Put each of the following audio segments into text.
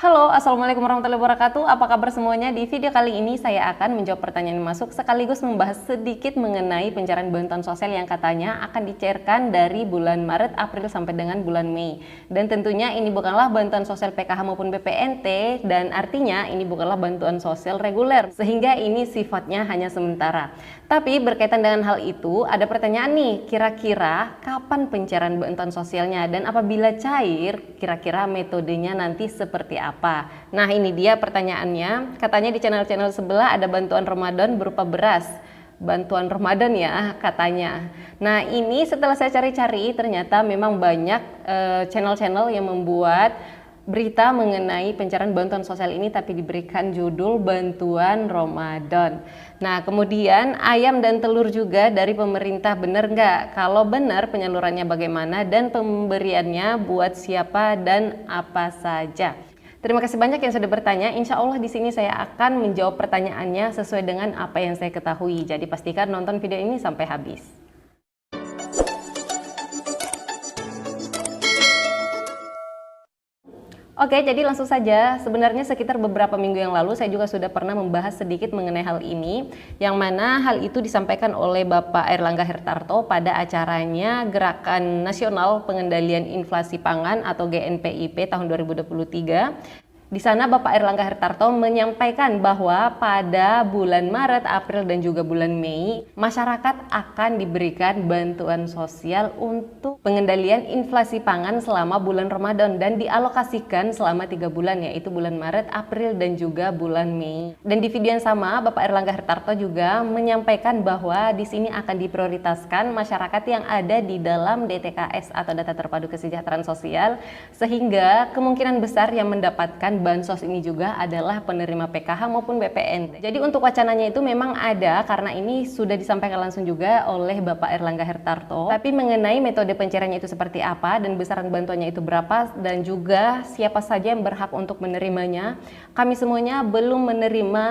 Halo, Assalamualaikum warahmatullahi wabarakatuh. Apa kabar semuanya? Di video kali ini saya akan menjawab pertanyaan yang masuk sekaligus membahas sedikit mengenai pencairan bantuan sosial yang katanya akan dicairkan dari bulan Maret, April sampai dengan bulan Mei. Dan tentunya ini bukanlah bantuan sosial PKH maupun BPNT dan artinya ini bukanlah bantuan sosial reguler sehingga ini sifatnya hanya sementara. Tapi berkaitan dengan hal itu ada pertanyaan nih, kira-kira kapan pencairan bantuan sosialnya dan apabila cair kira-kira metodenya nanti seperti apa? Nah, ini dia pertanyaannya. Katanya di channel-channel sebelah ada bantuan Ramadan berupa beras. Bantuan Ramadan ya katanya. Nah, ini setelah saya cari-cari ternyata memang banyak channel-channel yang membuat berita mengenai pencairan bantuan sosial ini tapi diberikan judul bantuan Ramadan. Nah, kemudian ayam dan telur juga dari pemerintah, benar nggak? Kalau benar, penyalurannya bagaimana dan pemberiannya buat siapa dan apa saja? Terima kasih banyak yang sudah bertanya. Insya Allah di sini saya akan menjawab pertanyaannya sesuai dengan apa yang saya ketahui. Jadi pastikan nonton video ini sampai habis. Oke, jadi langsung saja. Sebenarnya sekitar beberapa minggu yang lalu saya juga sudah pernah membahas sedikit mengenai hal ini, yang mana hal itu disampaikan oleh Bapak Airlangga Hartarto pada acaranya Gerakan Nasional Pengendalian Inflasi Pangan atau GNPIP tahun 2023. Di sana Bapak Airlangga Hartarto menyampaikan bahwa pada bulan Maret, April, dan juga bulan Mei, masyarakat akan diberikan bantuan sosial untuk pengendalian inflasi pangan selama bulan Ramadan dan dialokasikan selama 3 bulan, yaitu bulan Maret, April, dan juga bulan Mei. Dan di video yang sama, Bapak Airlangga Hartarto juga menyampaikan bahwa di sini akan diprioritaskan masyarakat yang ada di dalam DTKS atau Data Terpadu Kesejahteraan Sosial, sehingga kemungkinan besar yang mendapatkan bansos ini juga adalah penerima PKH maupun BPNT. Jadi untuk wacananya itu memang ada karena ini sudah disampaikan langsung juga oleh Bapak Airlangga Hartarto. Tapi mengenai metode pencairannya itu seperti apa dan besaran bantuannya itu berapa dan juga siapa saja yang berhak untuk menerimanya, kami semuanya belum menerima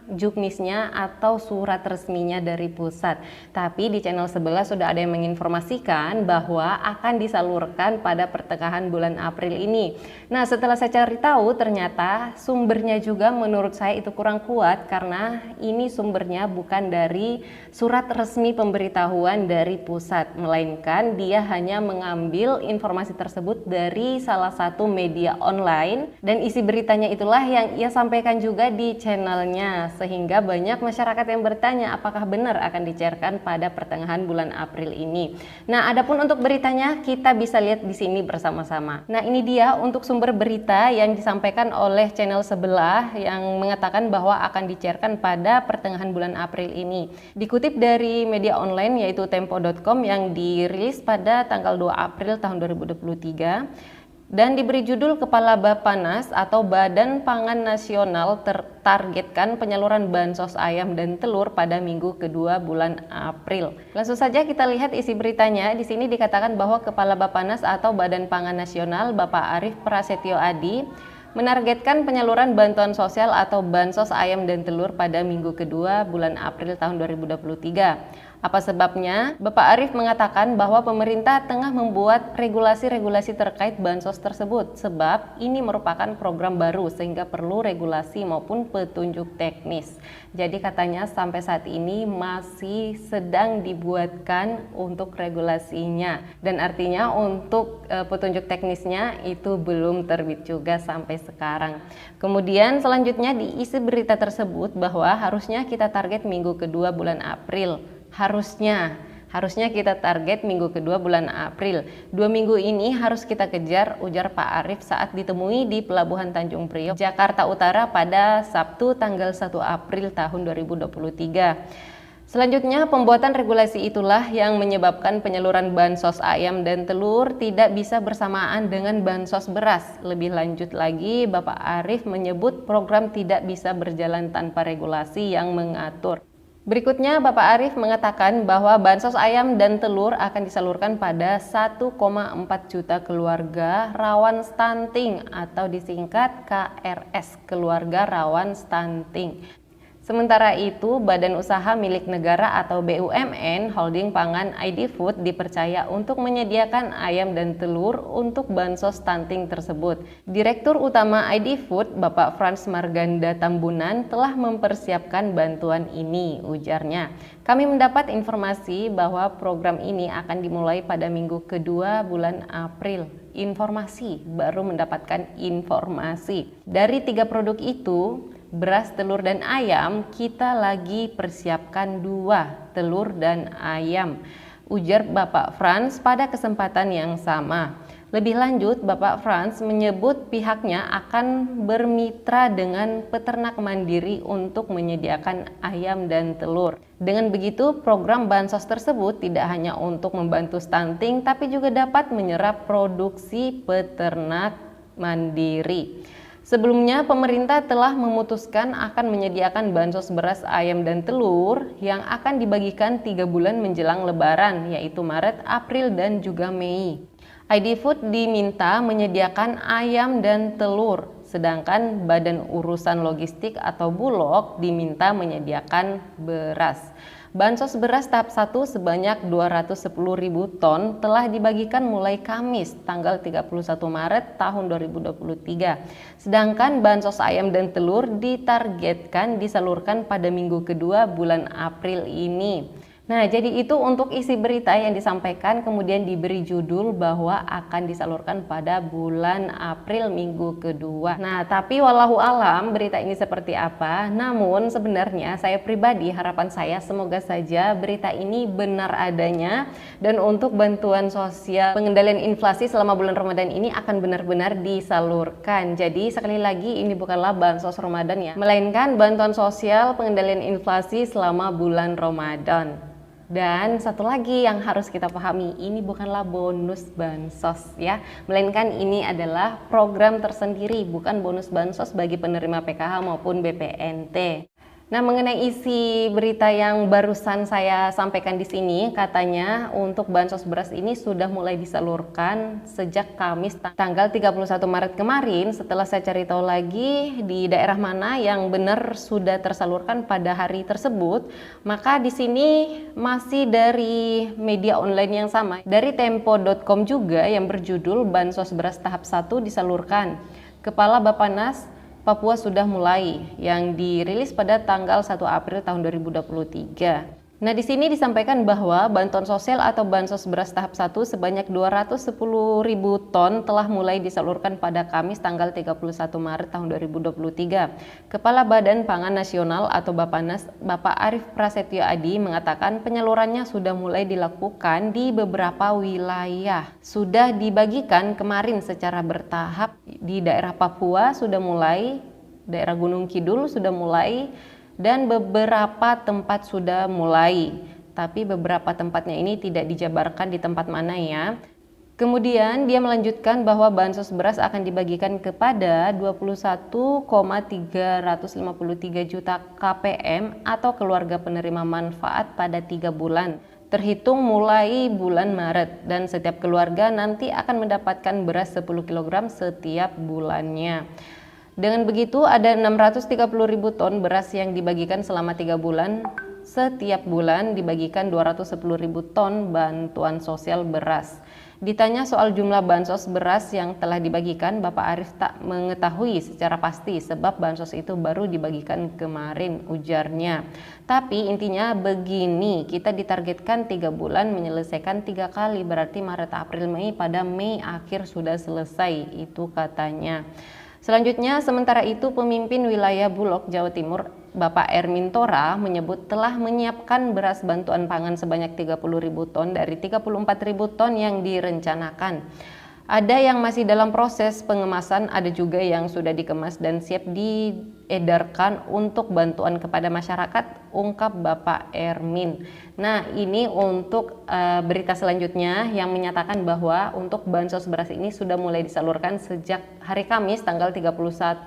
juknisnya atau surat resminya dari pusat. Tapi di channel sebelah sudah ada yang menginformasikan bahwa akan disalurkan pada pertengahan bulan April ini. Nah, setelah saya cari tahu ternyata sumbernya juga menurut saya itu kurang kuat karena ini sumbernya bukan dari surat resmi pemberitahuan dari pusat, melainkan dia hanya mengambil informasi tersebut dari salah satu media online dan isi beritanya itulah yang ia sampaikan juga di channelnya, sehingga banyak masyarakat yang bertanya apakah benar akan dicairkan pada pertengahan bulan April ini. Nah, adapun untuk beritanya kita bisa lihat di sini bersama-sama. Nah, ini dia untuk sumber berita yang disampaikan oleh channel sebelah yang mengatakan bahwa akan dicairkan pada pertengahan bulan April ini. Dikutip dari media online yaitu tempo.com yang dirilis pada tanggal 2 April tahun 2023. Dan diberi judul Kepala Bappenas atau Badan Pangan Nasional targetkan penyaluran bansos ayam dan telur pada minggu kedua bulan April. Langsung saja kita lihat isi beritanya. Di sini dikatakan bahwa Kepala Bappenas atau Badan Pangan Nasional Bapak Arief Prasetyo Adi menargetkan penyaluran bantuan sosial atau bansos ayam dan telur pada minggu kedua bulan April tahun 2023. Apa sebabnya? Bapak Arief mengatakan bahwa pemerintah tengah membuat regulasi-regulasi terkait bansos tersebut sebab ini merupakan program baru sehingga perlu regulasi maupun petunjuk teknis. Jadi katanya sampai saat ini masih sedang dibuatkan untuk regulasinya dan artinya untuk petunjuk teknisnya itu belum terbit juga sampai sekarang. Kemudian selanjutnya diisi berita tersebut bahwa harusnya kita target minggu kedua bulan April. Harusnya kita target minggu kedua bulan April. 2 minggu ini harus kita kejar, ujar Pak Arief saat ditemui di Pelabuhan Tanjung Priok, Jakarta Utara pada Sabtu tanggal 1 April tahun 2023. Selanjutnya, pembuatan regulasi itulah yang menyebabkan penyaluran bansos ayam dan telur tidak bisa bersamaan dengan bansos beras. Lebih lanjut lagi, Bapak Arief menyebut program tidak bisa berjalan tanpa regulasi yang mengatur. Berikutnya, Bapak Arief mengatakan bahwa bansos ayam dan telur akan disalurkan pada 1,4 juta keluarga rawan stunting atau disingkat KRS, keluarga rawan stunting. Sementara itu, Badan Usaha Milik Negara atau BUMN Holding Pangan ID Food dipercaya untuk menyediakan ayam dan telur untuk bansos stunting tersebut. Direktur Utama ID Food, Bapak Frans Marganda Tambunan, telah mempersiapkan bantuan ini, ujarnya. Kami mendapat informasi bahwa program ini akan dimulai pada minggu kedua bulan April. Baru mendapatkan informasi. Dari 3 produk itu, beras, telur, dan ayam, kita lagi persiapkan 2, telur dan ayam, ujar Bapak Frans pada kesempatan yang sama. Lebih lanjut, Bapak Frans menyebut pihaknya akan bermitra dengan peternak mandiri untuk menyediakan ayam dan telur. Dengan begitu, program bansos tersebut tidak hanya untuk membantu stunting, tapi juga dapat menyerap produksi peternak mandiri. Sebelumnya, pemerintah telah memutuskan akan menyediakan bansos beras, ayam, dan telur yang akan dibagikan 3 bulan menjelang Lebaran, yaitu Maret, April, dan juga Mei. ID Food diminta menyediakan ayam dan telur, sedangkan Badan Urusan Logistik atau Bulog diminta menyediakan beras. Bansos beras tahap 1 sebanyak 210.000 ton telah dibagikan mulai Kamis tanggal 31 Maret tahun 2023. Sedangkan bansos ayam dan telur ditargetkan disalurkan pada minggu kedua bulan April ini. Nah, jadi itu untuk isi berita yang disampaikan, kemudian diberi judul bahwa akan disalurkan pada bulan April minggu kedua. Nah, tapi wallahu alam berita ini seperti apa. Namun sebenarnya saya pribadi, harapan saya semoga saja berita ini benar adanya dan untuk bantuan sosial pengendalian inflasi selama bulan Ramadan ini akan benar-benar disalurkan. Jadi sekali lagi ini bukanlah bansos Ramadan ya, melainkan bantuan sosial pengendalian inflasi selama bulan Ramadan. Dan satu lagi yang harus kita pahami, ini bukanlah bonus bansos ya, melainkan ini adalah program tersendiri, bukan bonus bansos bagi penerima PKH maupun BPNT. Nah, mengenai isi berita yang barusan saya sampaikan di sini, katanya untuk bansos beras ini sudah mulai disalurkan sejak Kamis tanggal 31 Maret kemarin. Setelah saya cari tahu lagi di daerah mana yang benar sudah tersalurkan pada hari tersebut, maka di sini masih dari media online yang sama, dari tempo.com juga yang berjudul bansos beras tahap 1 disalurkan. Kepala Bappenas Papua sudah mulai, yang dirilis pada tanggal 1 April tahun 2023. Nah, di sini disampaikan bahwa bantuan sosial atau bansos beras tahap 1 sebanyak 210.000 ton telah mulai disalurkan pada Kamis tanggal 31 Maret tahun 2023. Kepala Badan Pangan Nasional atau Bappenas, Bapak Arief Prasetyo Adi mengatakan penyalurannya sudah mulai dilakukan di beberapa wilayah. Sudah dibagikan kemarin secara bertahap di daerah Papua sudah mulai, daerah Gunung Kidul sudah mulai, dan beberapa tempat sudah mulai, tapi beberapa tempatnya ini tidak dijabarkan di tempat mana ya. Kemudian dia melanjutkan bahwa bansos beras akan dibagikan kepada 21,353 juta KPM atau keluarga penerima manfaat pada 3 bulan, terhitung mulai bulan Maret, dan setiap keluarga nanti akan mendapatkan beras 10 kg setiap bulannya. Dengan begitu ada 630.000 ton beras yang dibagikan selama 3 bulan. Setiap bulan dibagikan 210.000 ton bantuan sosial beras. Ditanya soal jumlah bansos beras yang telah dibagikan, Bapak Arief tak mengetahui secara pasti sebab bansos itu baru dibagikan kemarin, ujarnya. Tapi intinya begini, kita ditargetkan 3 bulan menyelesaikan 3 kali, berarti Maret, April, Mei, pada Mei akhir sudah selesai, itu katanya. Selanjutnya, sementara itu pemimpin wilayah Bulog Jawa Timur, Bapak Ermin Tora, menyebut telah menyiapkan beras bantuan pangan sebanyak 30.000 ton dari 34.000 ton yang direncanakan. Ada yang masih dalam proses pengemasan, ada juga yang sudah dikemas dan siap diedarkan untuk bantuan kepada masyarakat, ungkap Bapak Ermin. Nah, ini untuk berita selanjutnya yang menyatakan bahwa untuk bansos beras ini sudah mulai disalurkan sejak hari Kamis tanggal 31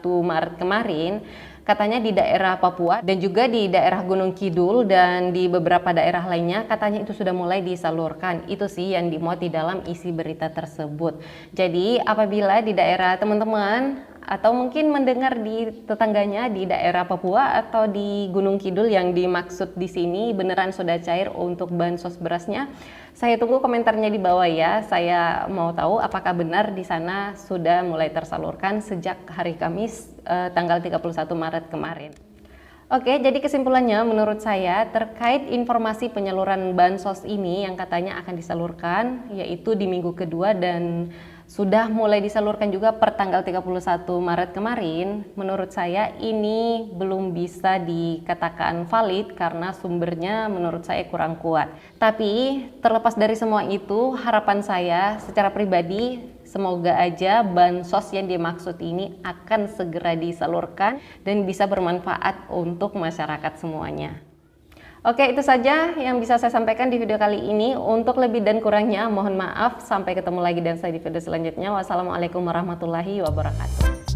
Maret kemarin. Katanya di daerah Papua dan juga di daerah Gunung Kidul dan di beberapa daerah lainnya katanya itu sudah mulai disalurkan. Itu sih yang dimuat di dalam isi berita tersebut. Jadi apabila di daerah teman-teman atau mungkin mendengar di tetangganya di daerah Papua atau di Gunung Kidul yang dimaksud di sini beneran sudah cair untuk bansos berasnya. Saya tunggu komentarnya di bawah ya. Saya mau tahu apakah benar di sana sudah mulai tersalurkan sejak hari Kamis tanggal 31 Maret kemarin. Oke, jadi kesimpulannya menurut saya terkait informasi penyaluran bansos ini yang katanya akan disalurkan yaitu di minggu kedua dan sudah mulai disalurkan juga per tanggal 31 Maret kemarin, menurut saya ini belum bisa dikatakan valid karena sumbernya menurut saya kurang kuat. Tapi terlepas dari semua itu, harapan saya secara pribadi semoga aja bansos yang dimaksud ini akan segera disalurkan dan bisa bermanfaat untuk masyarakat semuanya. Oke, itu saja yang bisa saya sampaikan di video kali ini. Untuk lebih dan kurangnya mohon maaf. Sampai ketemu lagi dan saya di video selanjutnya. Wassalamualaikum warahmatullahi wabarakatuh.